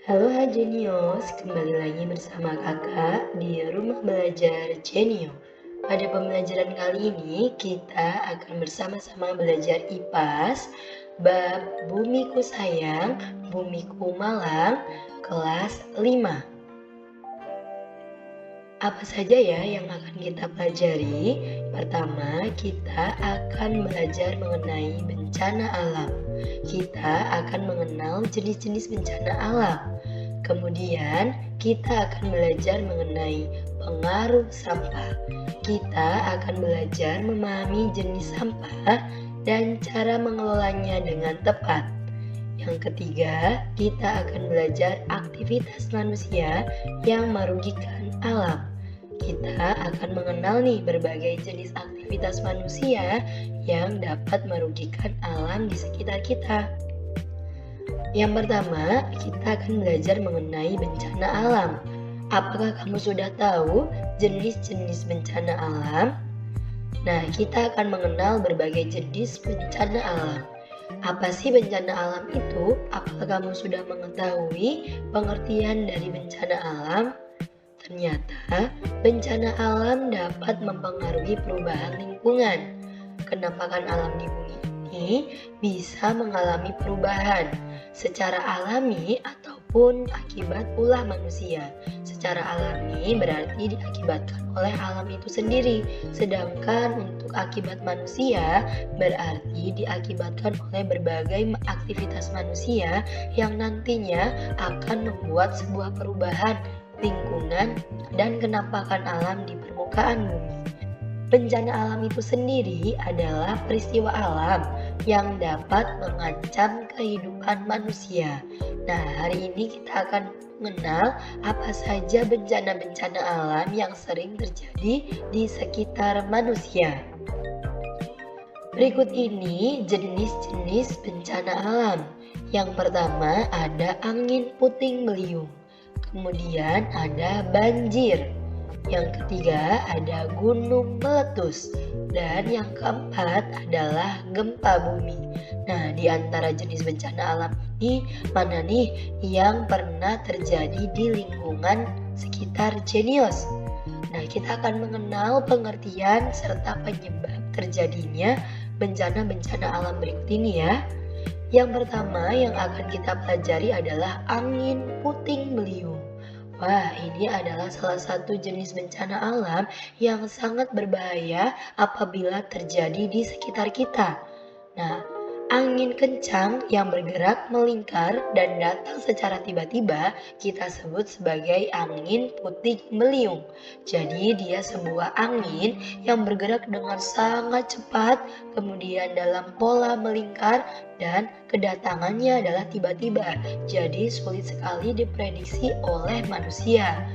Halo Hajenius, kembali lagi bersama kakak di Rumah Belajar Jenio. Pada pembelajaran kali ini kita akan bersama-sama belajar IPAS bab Bumiku Sayang, Bumiku Malang, kelas 5. Apa saja ya yang akan kita pelajari? Pertama, kita akan belajar mengenai bencana alam. Kita akan mengenal jenis-jenis bencana alam. Kemudian, kita akan belajar mengenai pengaruh sampah. Kita akan belajar memahami jenis sampah dan cara mengelolanya dengan tepat. Yang ketiga, kita akan belajar aktivitas manusia yang merugikan alam. Kita akan mengenal nih berbagai jenis aktivitas manusia yang dapat merugikan alam di sekitar kita. Yang pertama, kita akan belajar mengenai bencana alam. Apakah kamu sudah tahu jenis-jenis bencana alam? Nah, kita akan mengenal berbagai jenis bencana alam. Apa sih bencana alam itu? Apakah kamu sudah mengetahui pengertian dari bencana alam? Ternyata, bencana alam dapat mempengaruhi perubahan lingkungan. Kenampakan alam di bumi ini bisa mengalami perubahan secara alami ataupun akibat ulah manusia. Secara alami berarti diakibatkan oleh alam itu sendiri, sedangkan untuk akibat manusia berarti diakibatkan oleh berbagai aktivitas manusia yang nantinya akan membuat sebuah perubahan lingkungan dan kenampakan alam di permukaan bumi. Bencana alam itu sendiri adalah peristiwa alam yang dapat mengancam kehidupan manusia. Nah, hari ini kita akan mengenal apa saja bencana-bencana alam yang sering terjadi di sekitar manusia. Berikut ini jenis-jenis bencana alam. Yang pertama ada angin puting beliung. Kemudian ada banjir. Yang ketiga ada gunung meletus. Dan yang keempat adalah gempa bumi. Nah, di antara jenis bencana alam ini, mana nih yang pernah terjadi di lingkungan sekitar Jenius? Nah, kita akan mengenal pengertian serta penyebab terjadinya bencana-bencana alam berikut ini ya. Yang pertama yang akan kita pelajari adalah angin puting beliung. Wah, ini adalah salah satu jenis bencana alam yang sangat berbahaya apabila terjadi di sekitar kita. Nah, angin kencang yang bergerak melingkar dan datang secara tiba-tiba kita sebut sebagai angin puting beliung. Jadi dia sebuah angin yang bergerak dengan sangat cepat, kemudian dalam pola melingkar dan kedatangannya adalah tiba-tiba. Jadi sulit sekali diprediksi oleh manusia.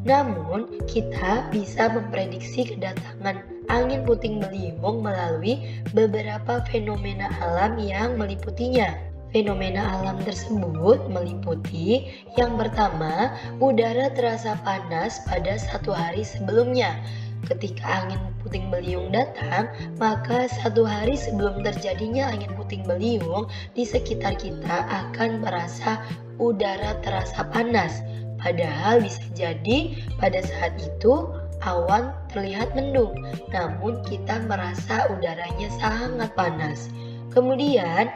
Namun, kita bisa memprediksi kedatangan angin puting beliung melalui beberapa fenomena alam yang meliputinya. Fenomena alam tersebut meliputi yang pertama, udara terasa panas pada satu hari sebelumnya. Ketika angin puting beliung datang, maka satu hari sebelum terjadinya angin puting beliung, di sekitar kita akan merasa udara terasa panas. Padahal bisa jadi pada saat itu awan terlihat mendung, namun kita merasa udaranya sangat panas. Kemudian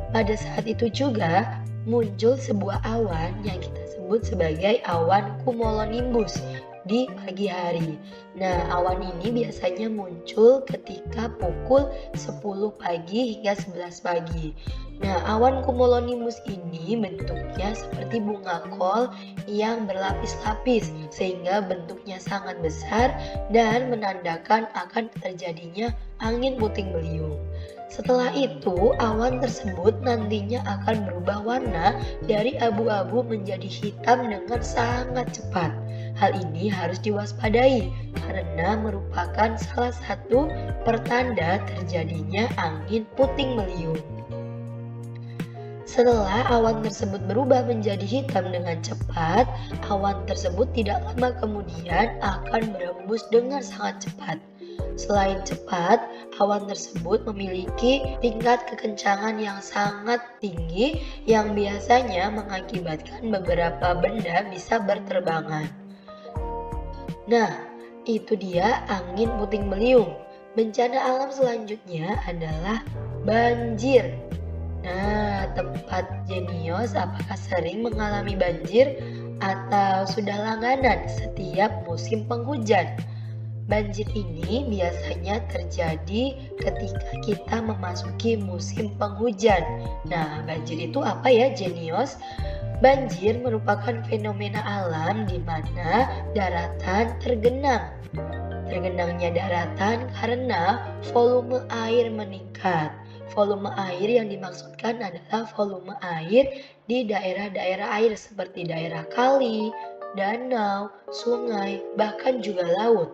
pada saat itu juga muncul sebuah awan yang kita sebut sebagai awan cumulonimbus di pagi hari. Nah, awan ini biasanya muncul ketika pukul 10 pagi hingga 11 pagi. Nah, awan cumulonimbus ini bentuknya seperti bunga kol yang berlapis-lapis sehingga bentuknya sangat besar dan menandakan akan terjadinya angin puting beliung. Setelah itu, awan tersebut nantinya akan berubah warna dari abu-abu menjadi hitam dengan sangat cepat. Hal ini harus diwaspadai karena merupakan salah satu pertanda terjadinya angin puting beliung. Setelah awan tersebut berubah menjadi hitam dengan cepat, awan tersebut tidak lama kemudian akan berembus dengan sangat cepat. Selain cepat, awan tersebut memiliki tingkat kekencangan yang sangat tinggi yang biasanya mengakibatkan beberapa benda bisa berterbangan. Nah, itu dia angin puting beliung. Bencana alam selanjutnya adalah banjir. Nah, tempat Jenius apakah sering mengalami banjir atau sudah langganan setiap musim penghujan? Banjir ini biasanya terjadi ketika kita memasuki musim penghujan. Nah, banjir itu apa ya, Jenius? Banjir merupakan fenomena alam di mana daratan tergenang. Tergenangnya daratan karena volume air meningkat. Volume air yang dimaksudkan adalah volume air di daerah-daerah air seperti daerah kali, danau, sungai, bahkan juga laut.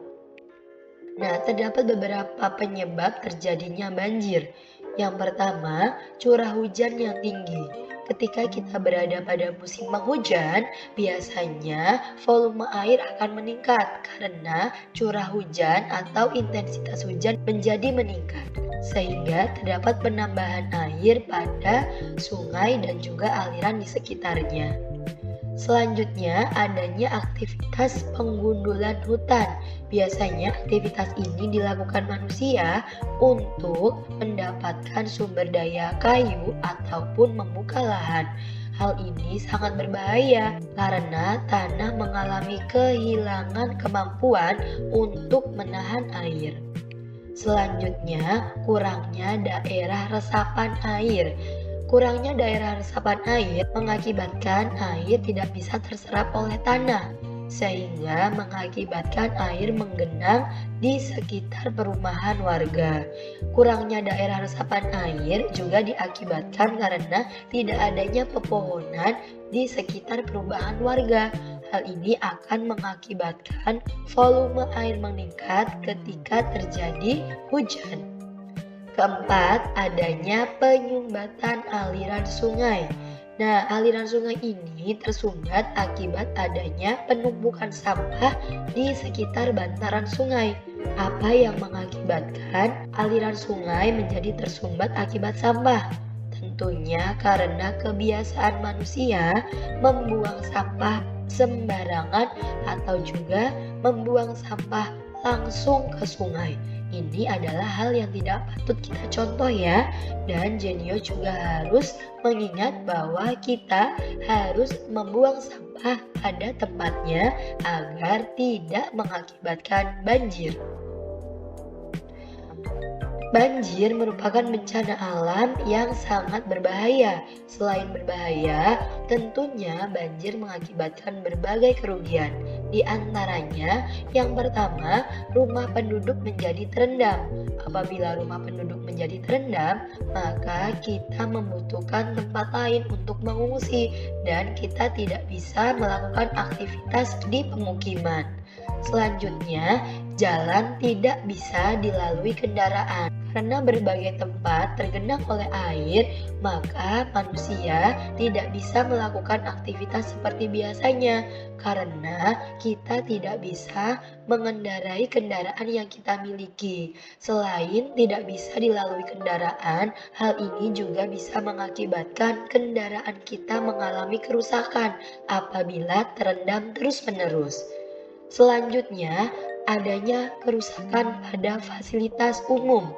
Nah, terdapat beberapa penyebab terjadinya banjir. Yang pertama, curah hujan yang tinggi. Ketika kita berada pada musim penghujan, biasanya volume air akan meningkat karena curah hujan atau intensitas hujan menjadi meningkat. Sehingga terdapat penambahan air pada sungai dan juga aliran di sekitarnya. Selanjutnya, adanya aktivitas penggundulan hutan. Biasanya aktivitas ini dilakukan manusia untuk mendapatkan sumber daya kayu ataupun membuka lahan. Hal ini sangat berbahaya karena tanah mengalami kehilangan kemampuan untuk menahan air. Selanjutnya, kurangnya daerah resapan air. Kurangnya daerah resapan air mengakibatkan air tidak bisa terserap oleh tanah, sehingga mengakibatkan air menggenang di sekitar perumahan warga. Kurangnya daerah resapan air juga diakibatkan karena tidak adanya pepohonan di sekitar perumahan warga. Hal ini akan mengakibatkan volume air meningkat ketika terjadi hujan. Keempat, adanya penyumbatan aliran sungai. Nah, aliran sungai ini tersumbat akibat adanya penumpukan sampah di sekitar bantaran sungai. Apa yang mengakibatkan aliran sungai menjadi tersumbat akibat sampah? Tentunya karena kebiasaan manusia membuang sampah sembarangan atau juga membuang sampah langsung ke sungai. Ini adalah hal yang tidak patut kita contoh ya. Dan Genio juga harus mengingat bahwa kita harus membuang sampah pada tempatnya agar tidak mengakibatkan banjir. Banjir merupakan bencana alam yang sangat berbahaya. Selain berbahaya, tentunya banjir mengakibatkan berbagai kerugian. Di antaranya, yang pertama, rumah penduduk menjadi terendam. Apabila rumah penduduk menjadi terendam, maka kita membutuhkan tempat lain untuk mengungsi dan kita tidak bisa melakukan aktivitas di pemukiman. Selanjutnya, jalan tidak bisa dilalui kendaraan. Karena berbagai tempat tergenang oleh air, maka manusia tidak bisa melakukan aktivitas seperti biasanya karena kita tidak bisa mengendarai kendaraan yang kita miliki. Selain tidak bisa dilalui kendaraan, hal ini juga bisa mengakibatkan kendaraan kita mengalami kerusakan apabila terendam terus-menerus. Selanjutnya, adanya kerusakan pada fasilitas umum.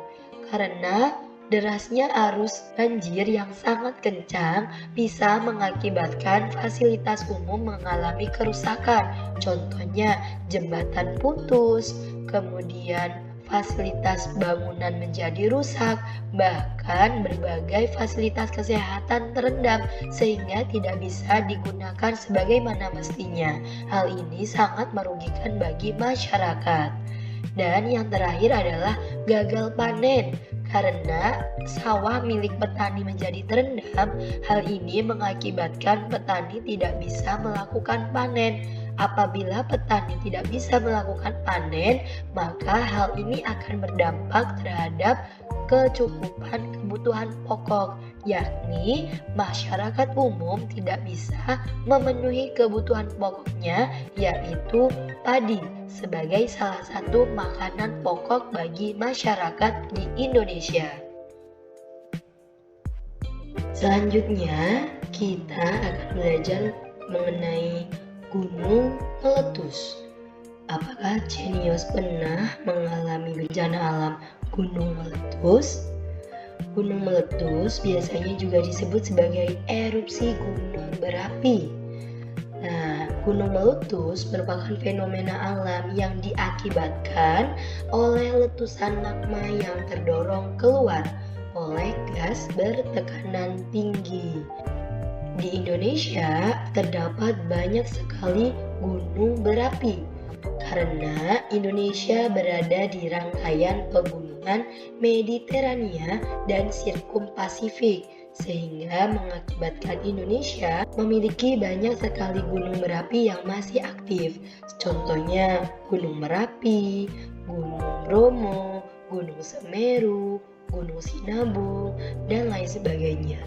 Karena derasnya arus banjir yang sangat kencang bisa mengakibatkan fasilitas umum mengalami kerusakan. Contohnya jembatan putus, kemudian fasilitas bangunan menjadi rusak, bahkan berbagai fasilitas kesehatan terendam sehingga tidak bisa digunakan sebagaimana mestinya. Hal ini sangat merugikan bagi masyarakat. Dan yang terakhir adalah gagal panen. Karena sawah milik petani menjadi terendam, hal ini mengakibatkan petani tidak bisa melakukan panen. Apabila petani tidak bisa melakukan panen, maka hal ini akan berdampak terhadap kecukupan kebutuhan pokok, yakni masyarakat umum tidak bisa memenuhi kebutuhan pokoknya, yaitu padi sebagai salah satu makanan pokok bagi masyarakat di Indonesia. Selanjutnya, kita akan belajar mengenai gunung meletus. Apakah Jenius pernah mengalami bencana alam gunung meletus? Gunung meletus biasanya juga disebut sebagai erupsi gunung berapi. Nah, gunung meletus merupakan fenomena alam yang diakibatkan oleh letusan magma yang terdorong keluar oleh gas bertekanan tinggi. Di Indonesia terdapat banyak sekali gunung berapi karena Indonesia berada di rangkaian pegunungan Mediterania dan Sirkum Pasifik, sehingga mengakibatkan Indonesia memiliki banyak sekali gunung berapi yang masih aktif. Contohnya Gunung Merapi, Gunung Bromo, Gunung Semeru, Gunung Sinabung, dan lain sebagainya.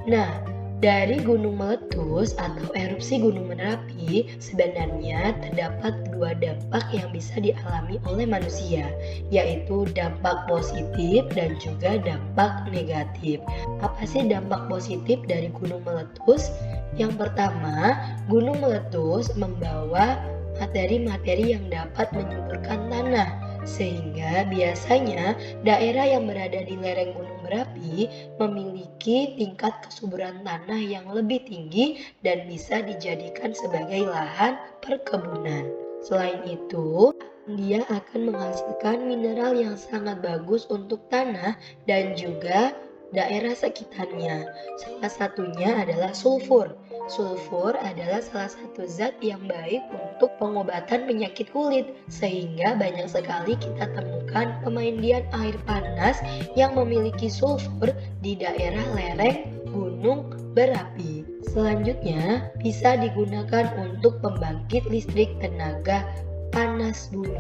Nah, dari gunung meletus atau erupsi gunung Merapi sebenarnya terdapat dua dampak yang bisa dialami oleh manusia, yaitu dampak positif dan juga dampak negatif. Apa sih dampak positif dari gunung meletus? Yang pertama, gunung meletus membawa materi-materi yang dapat menyuburkan tanah, sehingga biasanya daerah yang berada di lereng gunung berapi memiliki tingkat kesuburan tanah yang lebih tinggi dan bisa dijadikan sebagai lahan perkebunan. Selain itu, dia akan menghasilkan mineral yang sangat bagus untuk tanah dan juga daerah sekitarnya. Salah satunya adalah sulfur. Sulfur adalah salah satu zat yang baik untuk pengobatan penyakit kulit, sehingga banyak sekali kita temukan pemandian air panas yang memiliki sulfur di daerah lereng gunung berapi. Selanjutnya, bisa digunakan untuk pembangkit listrik tenaga panas bumi.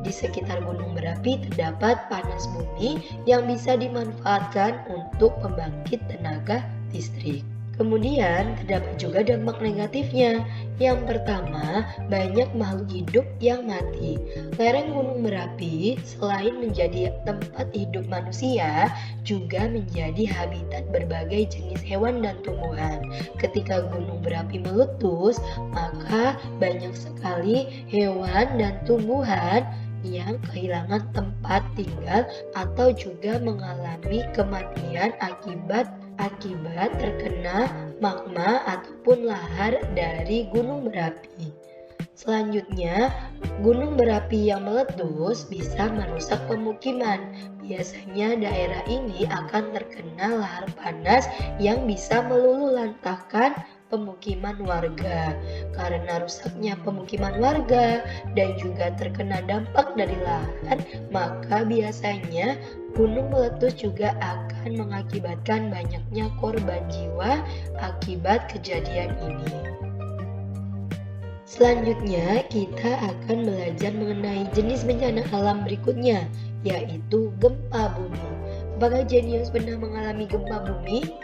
Di sekitar gunung berapi terdapat panas bumi yang bisa dimanfaatkan untuk pembangkit tenaga listrik. Kemudian terdapat juga dampak negatifnya. Yang pertama, banyak makhluk hidup yang mati. Lereng gunung berapi selain menjadi tempat hidup manusia, juga menjadi habitat berbagai jenis hewan dan tumbuhan. Ketika gunung berapi meletus, maka banyak sekali hewan dan tumbuhan yang kehilangan tempat tinggal atau juga mengalami kematian akibat terkena magma ataupun lahar dari gunung berapi. Selanjutnya, gunung berapi yang meletus bisa merusak pemukiman. Biasanya daerah ini akan terkena lahar panas yang bisa meluluhlantahkan pemukiman warga. Karena rusaknya pemukiman warga dan juga terkena dampak dari lahar, maka biasanya gunung meletus juga akan mengakibatkan banyaknya korban jiwa akibat kejadian ini. Selanjutnya, kita akan belajar mengenai jenis bencana alam berikutnya, yaitu gempa bumi. Apakah Jenius pernah mengalami gempa bumi?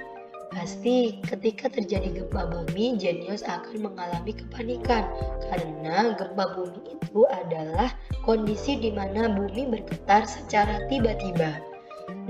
Pasti ketika terjadi gempa bumi, Jenius akan mengalami kepanikan karena gempa bumi itu adalah kondisi di mana bumi bergetar secara tiba-tiba.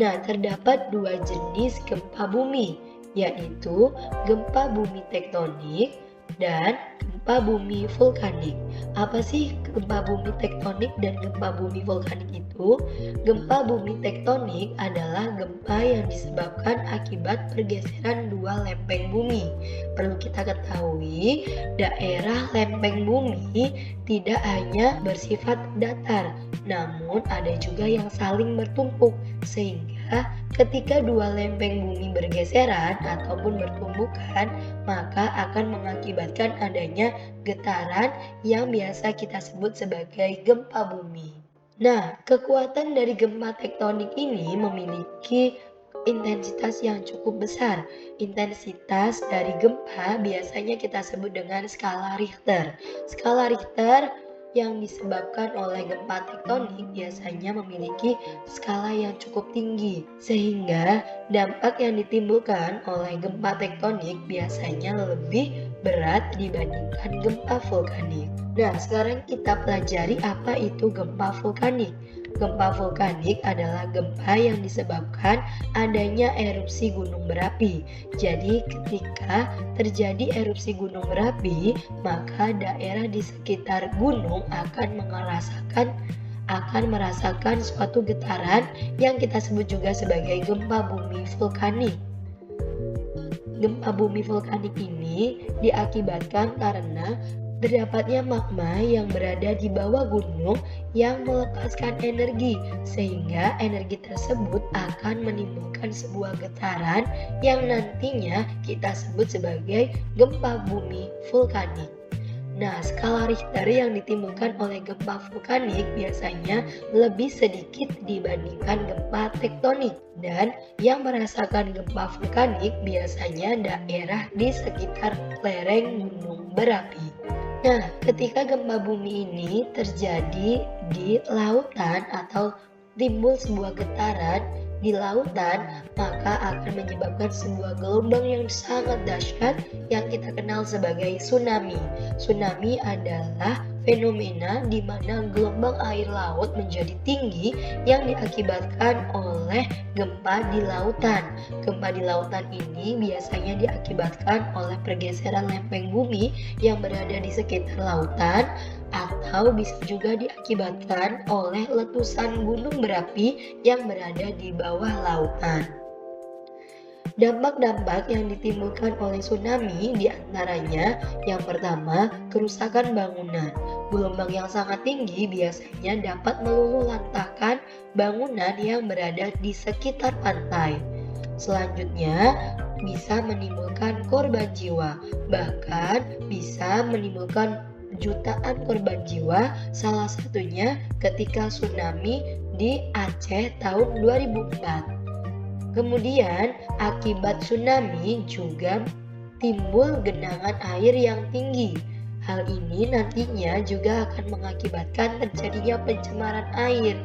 Nah, terdapat dua jenis gempa bumi, yaitu gempa bumi tektonik dan gempa bumi vulkanik. Apa sih gempa bumi tektonik dan gempa bumi vulkanik itu? Gempa bumi tektonik adalah gempa yang disebabkan akibat pergeseran dua lempeng bumi. Perlu kita ketahui, daerah lempeng bumi tidak hanya bersifat datar, namun ada juga yang saling bertumpuk, sehingga ketika dua lempeng bumi bergeseran ataupun bertumbukan, maka akan mengakibatkan adanya getaran yang biasa kita sebut sebagai gempa bumi. Nah, kekuatan dari gempa tektonik ini memiliki intensitas yang cukup besar. Intensitas dari gempa biasanya kita sebut dengan skala Richter. Skala Richter yang disebabkan oleh gempa tektonik biasanya memiliki skala yang cukup tinggi, sehingga dampak yang ditimbulkan oleh gempa tektonik biasanya lebih berat dibandingkan gempa vulkanik. Nah, sekarang kita pelajari apa itu gempa vulkanik. Gempa vulkanik adalah gempa yang disebabkan adanya erupsi gunung berapi. Jadi, ketika terjadi erupsi gunung berapi, maka daerah di sekitar gunung akan merasakan suatu getaran yang kita sebut juga sebagai gempa bumi vulkanik. Gempa bumi vulkanik ini diakibatkan karena terdapatnya magma yang berada di bawah gunung yang melepaskan energi, sehingga energi tersebut akan menimbulkan sebuah getaran yang nantinya kita sebut sebagai gempa bumi vulkanik. Nah, skala Richter yang ditimbulkan oleh gempa vulkanik biasanya lebih sedikit dibandingkan gempa tektonik, dan yang merasakan gempa vulkanik biasanya daerah di sekitar lereng gunung berapi. Nah, ketika gempa bumi ini terjadi di lautan atau timbul sebuah getaran di lautan, maka akan menyebabkan sebuah gelombang yang sangat dahsyat yang kita kenal sebagai tsunami. Tsunami adalah fenomena di mana gelombang air laut menjadi tinggi yang diakibatkan oleh gempa di lautan. Gempa di lautan ini biasanya diakibatkan oleh pergeseran lempeng bumi yang berada di sekitar lautan, atau bisa juga diakibatkan oleh letusan gunung berapi yang berada di bawah lautan. Dampak-dampak yang ditimbulkan oleh tsunami diantaranya yang pertama, kerusakan bangunan. Gelombang yang sangat tinggi biasanya dapat meluluhlantahkan bangunan yang berada di sekitar pantai. Selanjutnya, bisa menimbulkan korban jiwa, bahkan bisa menimbulkan jutaan korban jiwa, salah satunya ketika tsunami di Aceh tahun 2004. Kemudian, akibat tsunami juga timbul genangan air yang tinggi. Hal ini nantinya juga akan mengakibatkan terjadinya pencemaran air.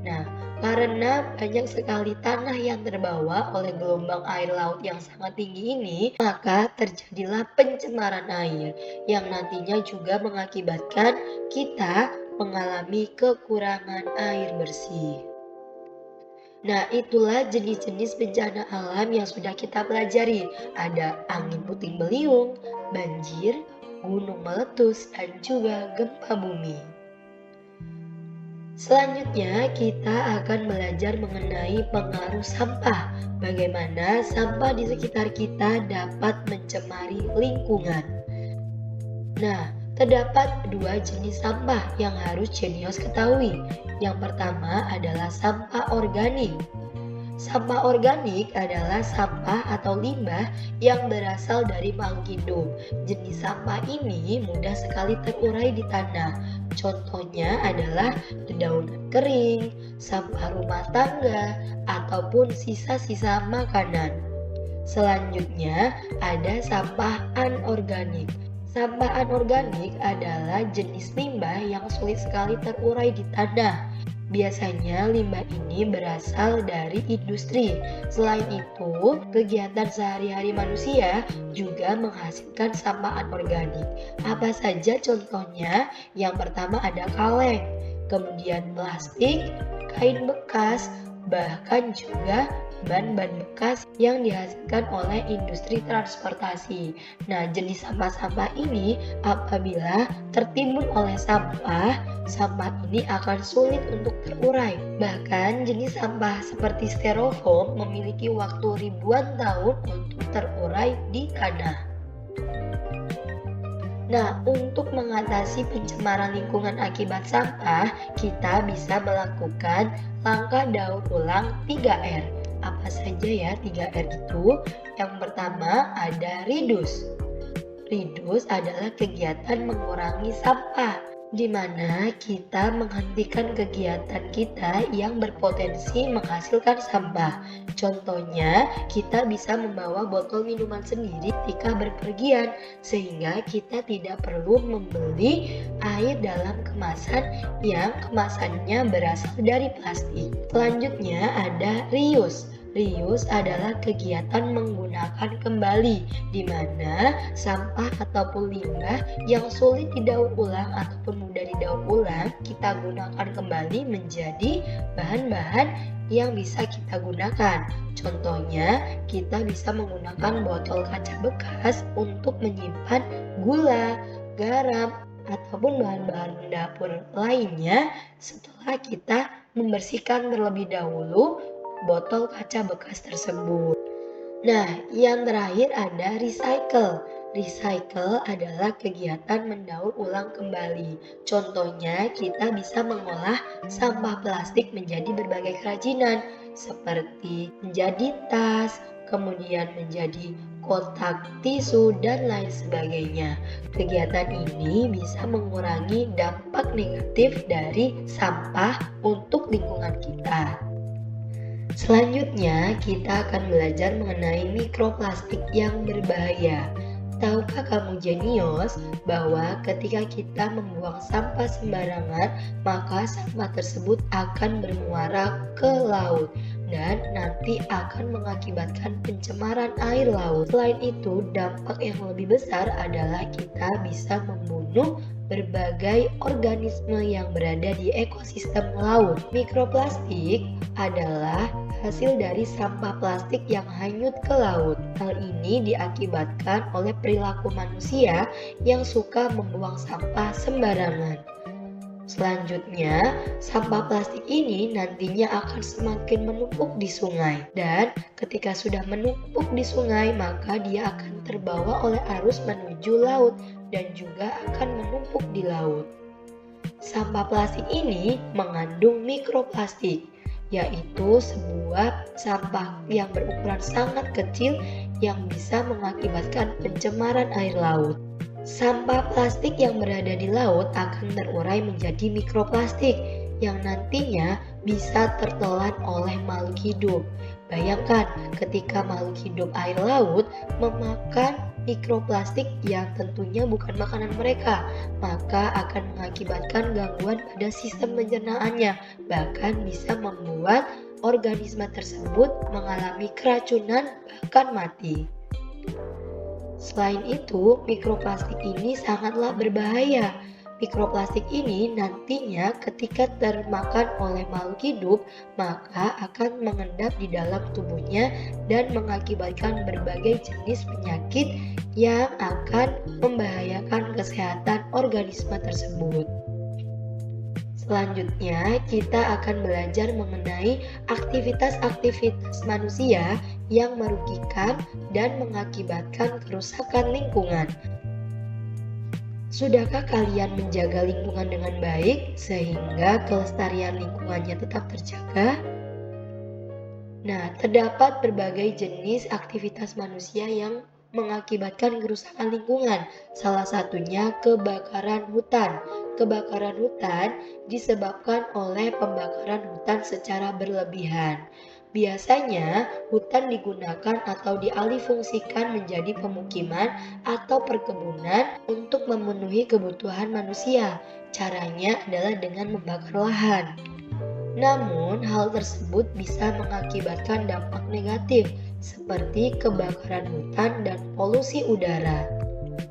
Nah, karena banyak sekali tanah yang terbawa oleh gelombang air laut yang sangat tinggi ini, maka terjadilah pencemaran air yang nantinya juga mengakibatkan kita mengalami kekurangan air bersih. Nah, itulah jenis-jenis bencana alam yang sudah kita pelajari. Ada angin puting beliung, banjir, gunung meletus, dan juga gempa bumi. Selanjutnya, kita akan belajar mengenai pengaruh sampah. Bagaimana sampah di sekitar kita dapat mencemari lingkungan. Nah, terdapat dua jenis sampah yang harus jenius ketahui. Yang pertama adalah sampah organik. Sampah organik adalah sampah atau limbah yang berasal dari makhluk hidup. Jenis sampah ini mudah sekali terurai di tanah. Contohnya adalah dedaunan kering, sampah rumah tangga, ataupun sisa-sisa makanan. Selanjutnya ada sampah anorganik. Sampah anorganik adalah jenis limbah yang sulit sekali terurai di tanah. Biasanya limbah ini berasal dari industri. Selain itu, kegiatan sehari-hari manusia juga menghasilkan sampah anorganik. Apa saja contohnya? Yang pertama ada kaleng, kemudian plastik, kain bekas, bahkan juga ban-ban bekas yang dihasilkan oleh industri transportasi. Nah, jenis sampah-sampah ini apabila tertimbun oleh sampah ini akan sulit untuk terurai. Bahkan jenis sampah seperti styrofoam memiliki waktu ribuan tahun untuk terurai di tanah. Nah, untuk mengatasi pencemaran lingkungan akibat sampah, kita bisa melakukan langkah daur ulang 3R. Apa saja ya 3R itu? Yang pertama ada reduce. Reduce adalah kegiatan mengurangi sampah. di mana kita menghentikan kegiatan kita yang berpotensi menghasilkan sampah. Contohnya, kita bisa membawa botol minuman sendiri ketika berpergian, sehingga kita tidak perlu membeli air dalam kemasan yang kemasannya berasal dari plastik. Selanjutnya ada reuse. Reuse adalah kegiatan menggunakan kembali, di mana sampah ataupun limbah yang sulit didaur ulang ataupun mudah didaur ulang, kita gunakan kembali menjadi bahan-bahan yang bisa kita gunakan. Contohnya, kita bisa menggunakan botol kaca bekas untuk menyimpan gula, garam, ataupun bahan-bahan dapur lainnya setelah kita membersihkan terlebih dahulu botol kaca bekas tersebut. Nah, yang terakhir ada recycle. Recycle adalah kegiatan mendaur ulang kembali. Contohnya, kita bisa mengolah sampah plastik menjadi berbagai kerajinan, seperti menjadi tas, kemudian menjadi kotak tisu, dan lain sebagainya. Kegiatan ini bisa mengurangi dampak negatif dari sampah untuk lingkungan kita. Selanjutnya, kita akan belajar mengenai mikroplastik yang berbahaya. Tahukah kamu jenius bahwa ketika kita membuang sampah sembarangan, maka sampah tersebut akan bermuara ke laut dan nanti akan mengakibatkan pencemaran air laut. Selain itu, dampak yang lebih besar adalah kita bisa membunuh berbagai organisme yang berada di ekosistem laut. Mikroplastik adalah hasil dari sampah plastik yang hanyut ke laut. Hal ini diakibatkan oleh perilaku manusia yang suka membuang sampah sembarangan. Selanjutnya, sampah plastik ini nantinya akan semakin menumpuk di sungai, dan ketika sudah menumpuk di sungai, maka dia akan terbawa oleh arus menuju laut dan juga akan menumpuk di laut. Sampah plastik ini mengandung mikroplastik, yaitu sebuah sampah yang berukuran sangat kecil yang bisa mengakibatkan pencemaran air laut. Sampah plastik yang berada di laut akan terurai menjadi mikroplastik yang nantinya bisa tertelan oleh makhluk hidup. Bayangkan ketika makhluk hidup air laut memakan mikroplastik yang tentunya bukan makanan mereka, maka akan mengakibatkan gangguan pada sistem pencernaannya, bahkan bisa membuat organisme tersebut mengalami keracunan bahkan mati. Selain itu, mikroplastik ini sangatlah berbahaya. Mikroplastik ini nantinya ketika termakan oleh makhluk hidup, maka akan mengendap di dalam tubuhnya dan mengakibatkan berbagai jenis penyakit yang akan membahayakan kesehatan organisme tersebut. Selanjutnya, kita akan belajar mengenai aktivitas-aktivitas manusia yang merugikan dan mengakibatkan kerusakan lingkungan. Sudahkah kalian menjaga lingkungan dengan baik sehingga kelestarian lingkungannya tetap terjaga? Nah, terdapat berbagai jenis aktivitas manusia yang mengakibatkan kerusakan lingkungan. Salah satunya kebakaran hutan. Kebakaran hutan disebabkan oleh pembakaran hutan secara berlebihan. Biasanya, hutan digunakan atau dialihfungsikan menjadi pemukiman atau perkebunan untuk memenuhi kebutuhan manusia. Caranya adalah dengan membakar lahan. Namun, hal tersebut bisa mengakibatkan dampak negatif seperti kebakaran hutan dan polusi udara.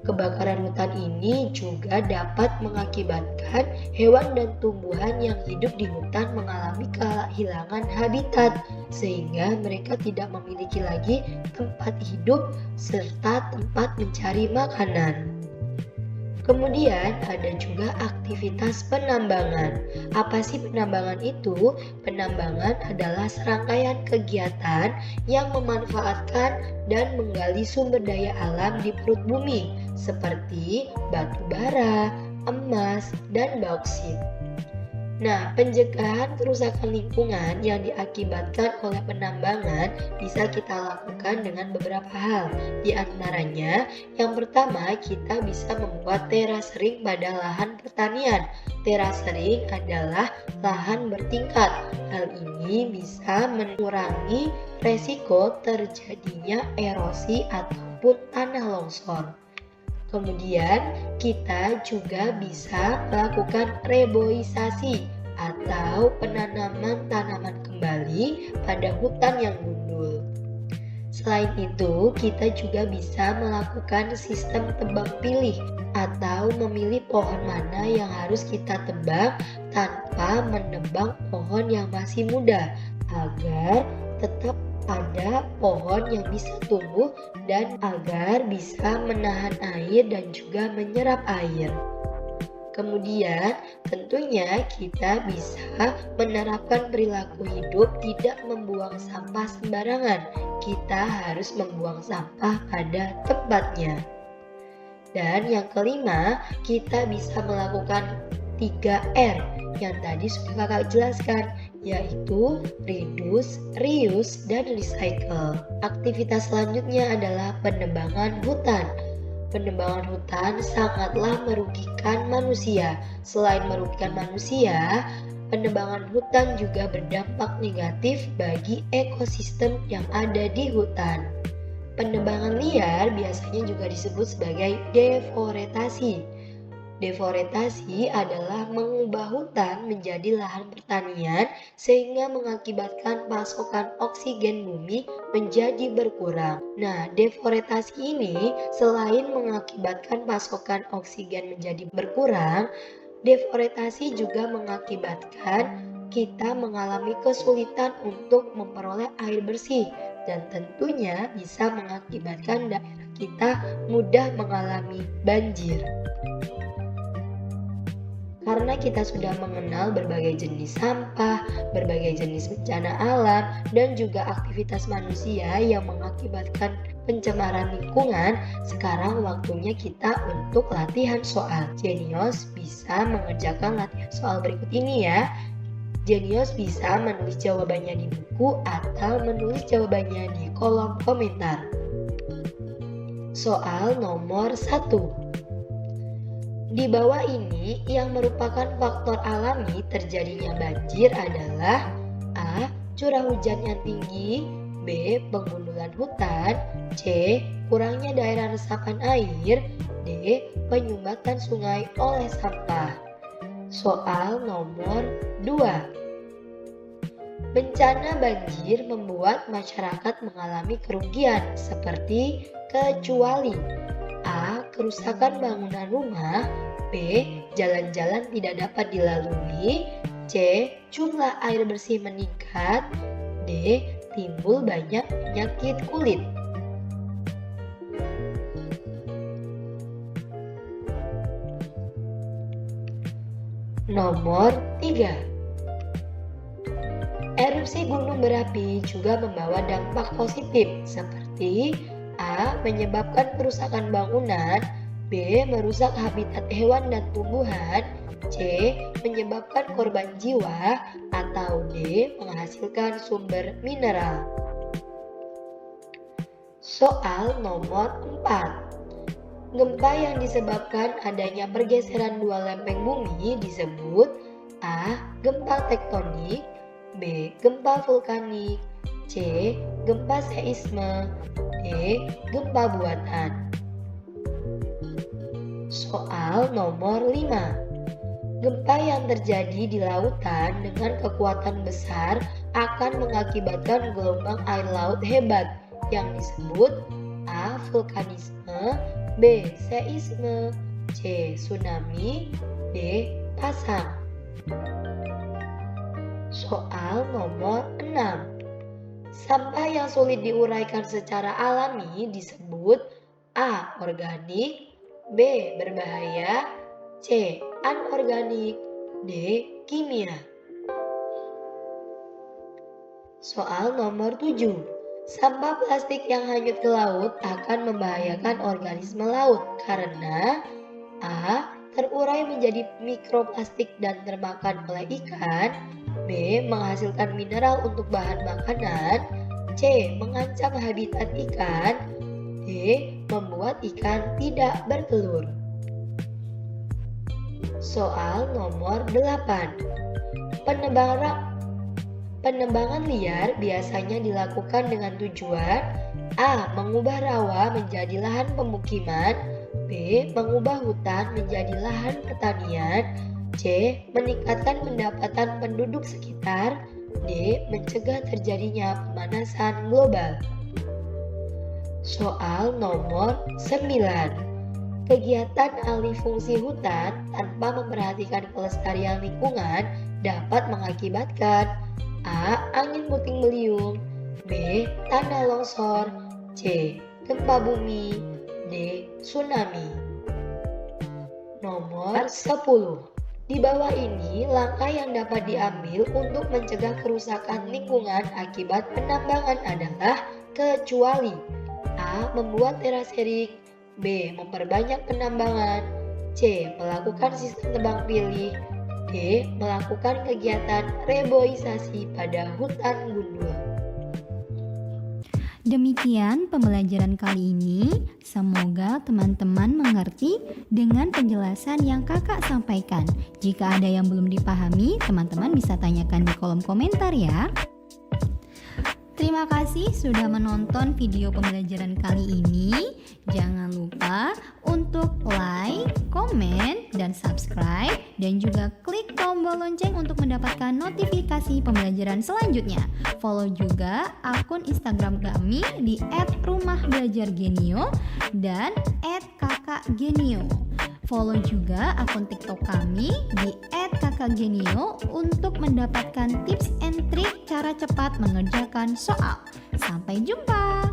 Kebakaran hutan ini juga dapat mengakibatkan hewan dan tumbuhan yang hidup di hutan mengalami kehilangan habitat, sehingga mereka tidak memiliki lagi tempat hidup serta tempat mencari makanan. Kemudian ada juga aktivitas penambangan. Apa sih penambangan itu? Penambangan adalah serangkaian kegiatan yang memanfaatkan dan menggali sumber daya alam di perut bumi seperti batu bara, emas, dan bauksit. Nah, pencegahan kerusakan lingkungan yang diakibatkan oleh penambangan bisa kita lakukan dengan beberapa hal. Di antaranya, yang pertama, kita bisa membuat terasering pada lahan pertanian. Terasering adalah lahan bertingkat. Hal ini bisa mengurangi resiko terjadinya erosi ataupun tanah longsor. Kemudian, kita juga bisa melakukan reboisasi atau penanaman tanaman kembali pada hutan yang gundul. Selain itu, kita juga bisa melakukan sistem tebang pilih atau memilih pohon mana yang harus kita tebang tanpa menebang pohon yang masih muda agar tetap ada pohon yang bisa tumbuh dan agar bisa menahan air dan juga menyerap air. Kemudian, tentunya kita bisa menerapkan perilaku hidup tidak membuang sampah sembarangan. Kita harus membuang sampah pada tempatnya. Dan yang kelima, kita bisa melakukan 3R yang tadi sudah kakak jelaskan, yaitu reduce, reuse, dan recycle. Aktivitas selanjutnya adalah penebangan hutan. Penebangan hutan sangatlah merugikan manusia. Selain merugikan manusia, penebangan hutan juga berdampak negatif bagi ekosistem yang ada di hutan. Penebangan liar biasanya juga disebut sebagai deforestasi. Deforestasi adalah mengubah hutan menjadi lahan pertanian sehingga mengakibatkan pasokan oksigen bumi menjadi berkurang. Nah, deforestasi ini selain mengakibatkan pasokan oksigen menjadi berkurang, deforestasi juga mengakibatkan kita mengalami kesulitan untuk memperoleh air bersih dan tentunya bisa mengakibatkan daerah kita mudah mengalami banjir. Karena kita sudah mengenal berbagai jenis sampah, berbagai jenis bencana alam, dan juga aktivitas manusia yang mengakibatkan pencemaran lingkungan, sekarang waktunya kita untuk latihan soal. Jenius bisa mengerjakan latihan soal berikut ini ya. Jenius bisa menulis jawabannya di buku atau menulis jawabannya di kolom komentar. Soal nomor 1. Di bawah ini yang merupakan faktor alami terjadinya banjir adalah A. Curah hujan yang tinggi, B. Pengundulan hutan, C. Kurangnya daerah resapan air, D. Penyumbatan sungai oleh sampah. Soal nomor 2. Bencana banjir membuat masyarakat mengalami kerugian seperti kecuali A. Kerusakan bangunan rumah, B. Jalan-jalan tidak dapat dilalui, C. Jumlah air bersih meningkat, D. Timbul banyak penyakit kulit. Nomor 3. Erupsi gunung berapi juga membawa dampak positif seperti A. Menyebabkan kerusakan bangunan, B. Merusak habitat hewan dan tumbuhan, C. Menyebabkan korban jiwa, atau D. Menghasilkan sumber mineral. Soal nomor 4. Gempa yang disebabkan adanya pergeseran dua lempeng bumi disebut A. Gempa tektonik, B. Gempa vulkanik, C. Gempa seisme, D. Gempa buatan. Soal nomor 5. Gempa yang terjadi di lautan dengan kekuatan besar akan mengakibatkan gelombang air laut hebat yang disebut A. Vulkanisme, B. Seisme, C. Tsunami, D. Pasang. Soal nomor 6. Sampah yang sulit diuraikan secara alami disebut A. Organik, B. Berbahaya, C. Anorganik, D. Kimia. Soal nomor 7. Sampah plastik yang hanyut ke laut akan membahayakan organisme laut karena A. terurai menjadi mikroplastik dan termakan oleh ikan. B. Menghasilkan mineral untuk bahan makanan. C. Mengancam habitat ikan. D. Membuat ikan tidak bertelur. Soal nomor 8. Penebangan liar biasanya dilakukan dengan tujuan A. Mengubah rawa menjadi lahan pemukiman. B. Mengubah hutan menjadi lahan pertanian. C. Meningkatkan pendapatan penduduk sekitar. D. Mencegah terjadinya pemanasan global. Soal nomor 9. Kegiatan alih fungsi hutan tanpa memperhatikan kelestarian lingkungan dapat mengakibatkan A. Angin puting beliung. B. Tanah longsor. C. Gempa bumi. D. Tsunami. Nomor 10. Di bawah ini langkah yang dapat diambil untuk mencegah kerusakan lingkungan akibat penambangan adalah kecuali A. Membuat teraserik. B. Memperbanyak penambangan. C. Melakukan sistem tebang pilih. D. Melakukan kegiatan reboisasi pada hutan gundul. Demikian pembelajaran kali ini. Semoga teman-teman mengerti dengan penjelasan yang kakak sampaikan. Jika ada yang belum dipahami, teman-teman bisa tanyakan di kolom komentar ya. Terima kasih sudah menonton video pembelajaran kali ini. Jangan lupa untuk like, komen, dan subscribe, dan juga klik tombol lonceng untuk mendapatkan notifikasi pembelajaran selanjutnya. Follow juga akun Instagram kami di @rumahbelajargenio dan @kakakgenio. Follow juga akun TikTok kami di @kakakgenio untuk mendapatkan tips and trik cara cepat mengerjakan soal. Sampai jumpa.